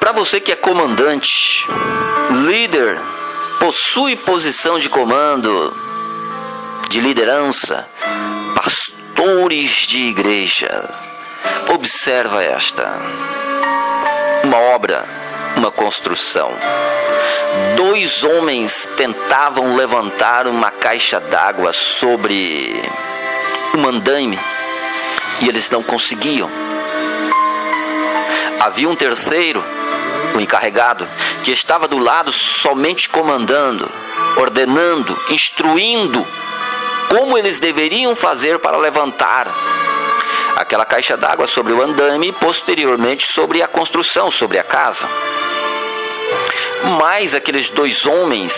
Para você que é comandante, líder, possui posição de comando, de liderança, pastores de igreja, observa esta. Uma obra, uma construção. 2 homens tentavam levantar uma caixa d'água sobre um andaime e eles não conseguiam. Havia um terceiro, o encarregado, que estava do lado somente comandando, ordenando, instruindo como eles deveriam fazer para levantar aquela caixa d'água sobre o andaime e posteriormente sobre a construção, sobre a casa. Mas aqueles 2 homens,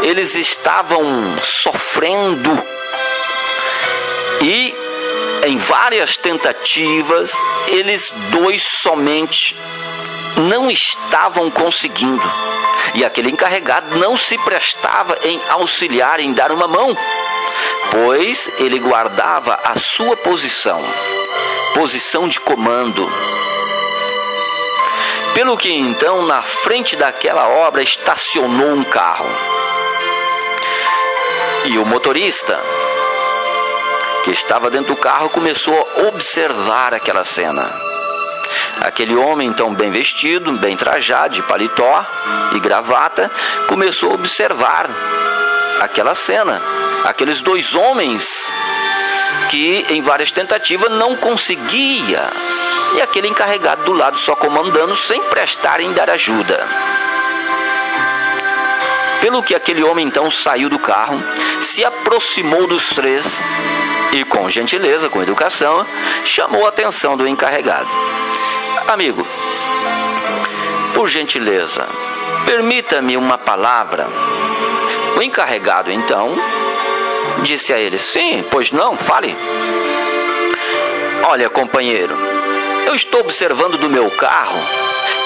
eles estavam sofrendo e em várias tentativas, eles 2 somente não estavam conseguindo. E aquele encarregado não se prestava em auxiliar, em dar uma mão, pois ele guardava a sua posição de comando. Pelo que então, na frente daquela obra, estacionou um carro. E o motorista, que estava dentro do carro, começou a observar aquela cena. Aquele homem, então, bem vestido, bem trajado, de paletó e gravata, começou a observar aquela cena. Aqueles 2 homens que, em várias tentativas, não conseguia. E aquele encarregado do lado só comandando, sem prestar em dar ajuda. Pelo que aquele homem, então, saiu do carro, se aproximou dos 3 e, com gentileza, com educação, chamou a atenção do encarregado. Amigo, por gentileza, permita-me uma palavra. O encarregado, então, disse a ele: sim, pois não, fale. Olha, companheiro, eu estou observando do meu carro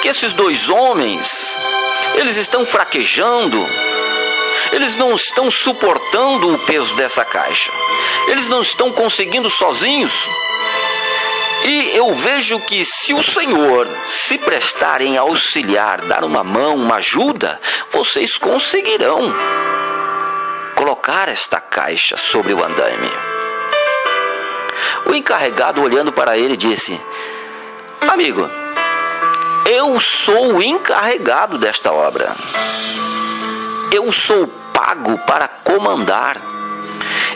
que esses 2 homens, eles estão fraquejando. Eles não estão suportando o peso dessa caixa. Eles não estão conseguindo sozinhos. E eu vejo que se o Senhor se prestar em auxiliar, dar uma mão, uma ajuda, vocês conseguirão colocar esta caixa sobre o andaime. O encarregado, olhando para ele, disse: amigo, eu sou o encarregado desta obra. Eu sou pago para comandar.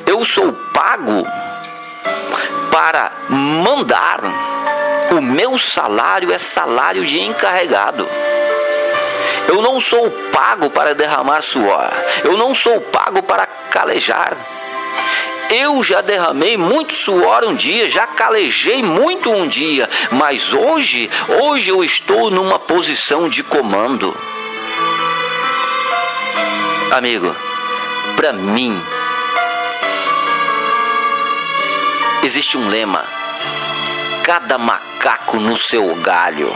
Eu sou pago para mandar. O meu salário é salário de encarregado. Eu não sou pago para derramar suor. Eu não sou pago para calejar. Eu já derramei muito suor um dia, já calejei muito um dia, mas hoje eu estou numa posição de comando. Amigo, para mim, existe um lema: cada macaco no seu galho.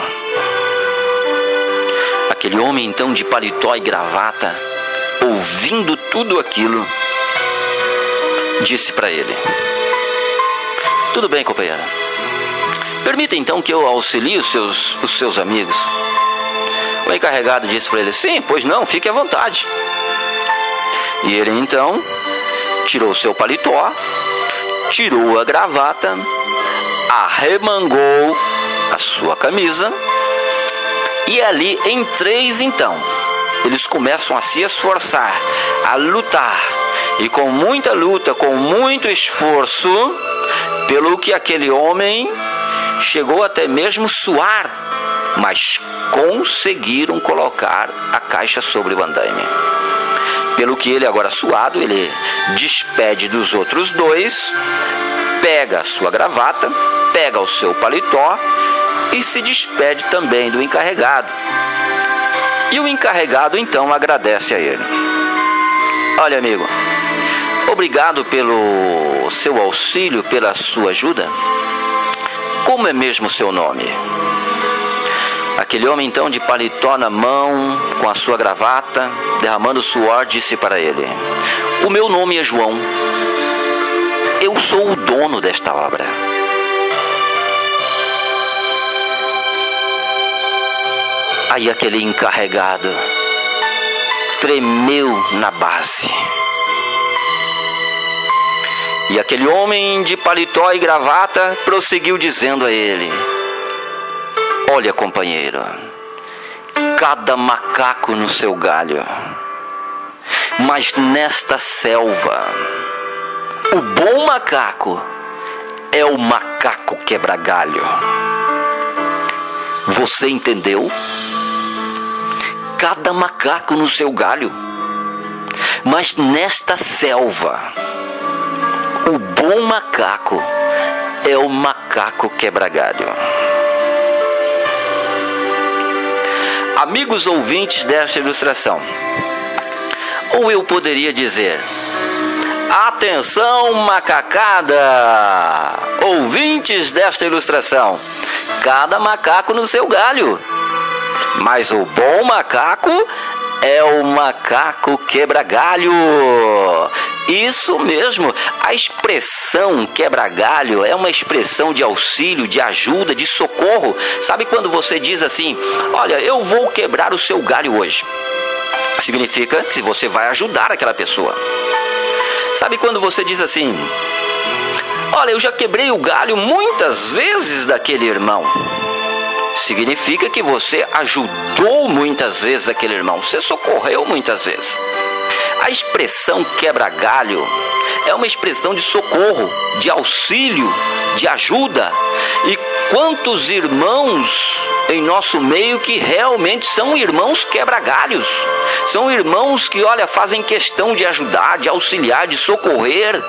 Aquele homem, então, de paletó e gravata, ouvindo tudo aquilo, disse para ele: tudo bem, companheiro, permita então que eu auxilie os seus amigos. O encarregado disse para ele: sim, pois não, fique à vontade. E ele então tirou seu paletó, tirou a gravata, arremangou a sua camisa, e ali em 3 então eles começam a se esforçar, a lutar, e com muita luta, com muito esforço, pelo que aquele homem chegou até mesmo suar, mas conseguiram colocar a caixa sobre o andaime. Pelo que ele, agora suado, ele despede dos outros 2, pega a sua gravata, pega o seu paletó e se despede também do encarregado. E o encarregado então agradece a ele: olha, amigo, obrigado pelo seu auxílio, pela sua ajuda. Como é mesmo o seu nome? Aquele homem então, de paletó na mão, com a sua gravata, derramando suor, disse para ele: o meu nome é João. Eu sou o dono desta obra. Aí aquele encarregado tremeu na base. E aquele homem de paletó e gravata prosseguiu dizendo a ele: olha, companheiro, cada macaco no seu galho, mas nesta selva, o bom macaco é o macaco quebra-galho. Você entendeu? Cada macaco no seu galho, mas nesta selva, o bom macaco é o macaco quebra-galho. Amigos ouvintes desta ilustração, ou eu poderia dizer: atenção, macacada! Ouvintes desta ilustração, cada macaco no seu galho, mas o bom macaco é o macaco quebra-galho. Isso mesmo, a expressão quebra-galho é uma expressão de auxílio, de ajuda, de socorro. Sabe quando você diz assim: olha, eu vou quebrar o seu galho hoje? Significa que você vai ajudar aquela pessoa. Sabe quando você diz assim: olha, eu já quebrei o galho muitas vezes daquele irmão? Significa que você ajudou muitas vezes aquele irmão, você socorreu muitas vezes. A expressão quebra-galho é uma expressão de socorro, de auxílio, de ajuda. E quantos irmãos em nosso meio que realmente são irmãos quebra-galhos? São irmãos que, olha, fazem questão de ajudar, de auxiliar, de socorrer.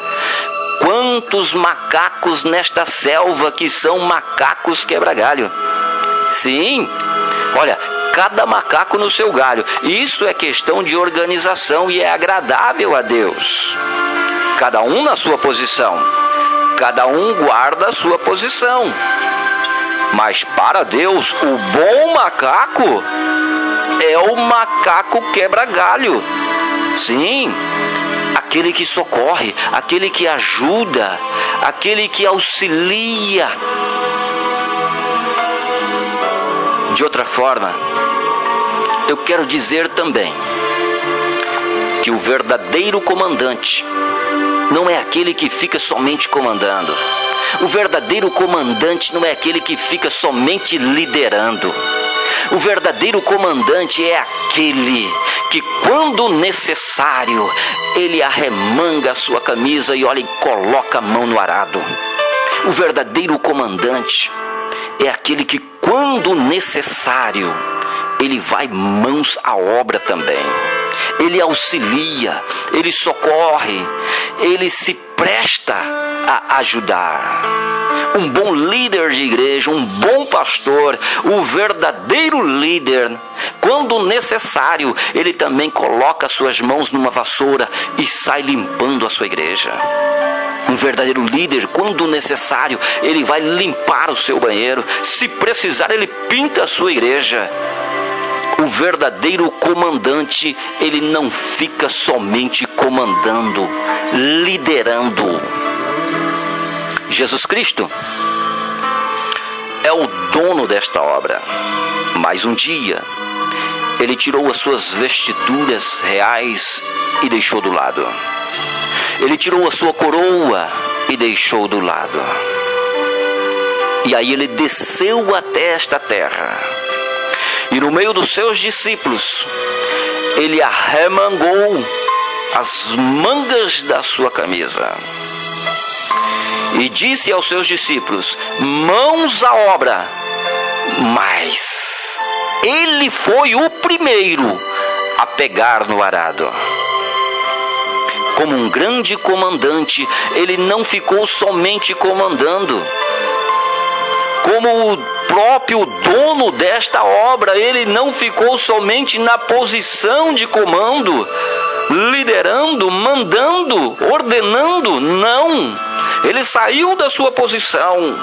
Quantos macacos nesta selva que são macacos quebra-galho? Sim, olha, cada macaco no seu galho. Isso é questão de organização e é agradável a Deus. Cada um na sua posição, cada um guarda a sua posição. Mas para Deus, o bom macaco é o macaco quebra-galho. Sim, aquele que socorre, aquele que ajuda, aquele que auxilia. De outra forma, eu quero dizer também que o verdadeiro comandante não é aquele que fica somente comandando. O verdadeiro comandante não é aquele que fica somente liderando. O verdadeiro comandante é aquele que, quando necessário, ele arremanga a sua camisa e olha e coloca a mão no arado. O verdadeiro comandante é aquele que, quando necessário, ele vai mãos à obra também. Ele auxilia, ele socorre, ele se presta a ajudar. Um bom líder de igreja, um bom pastor, o verdadeiro líder, quando necessário, ele também coloca suas mãos numa vassoura e sai limpando a sua igreja. Um verdadeiro líder, quando necessário, ele vai limpar o seu banheiro. Se precisar, ele pinta a sua igreja. O verdadeiro comandante, ele não fica somente comandando, liderando. Jesus Cristo é o dono desta obra, mas um dia ele tirou as suas vestiduras reais e deixou do lado. Ele tirou a sua coroa e deixou do lado. E aí ele desceu até esta terra. E no meio dos seus discípulos, ele arremangou as mangas da sua camisa. E disse aos seus discípulos: mãos à obra. Mas ele foi o primeiro a pegar no arado. Como um grande comandante, ele não ficou somente comandando. Como o próprio dono desta obra, ele não ficou somente na posição de comando, liderando, mandando, ordenando. Não, ele saiu da sua posição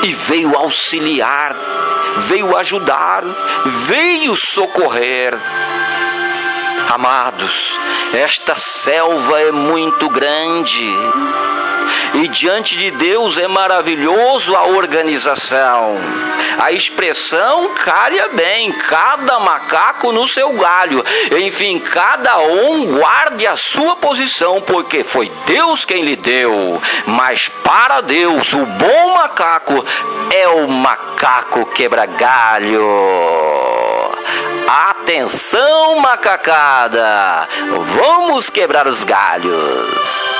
e veio auxiliar, veio ajudar, veio socorrer. Amados, esta selva é muito grande. E diante de Deus é maravilhoso a organização. A expressão calha bem, cada macaco no seu galho. Enfim, cada um guarde a sua posição, porque foi Deus quem lhe deu. Mas para Deus, o bom macaco é o macaco quebra-galho. Atenção, macacada! Vamos quebrar os galhos!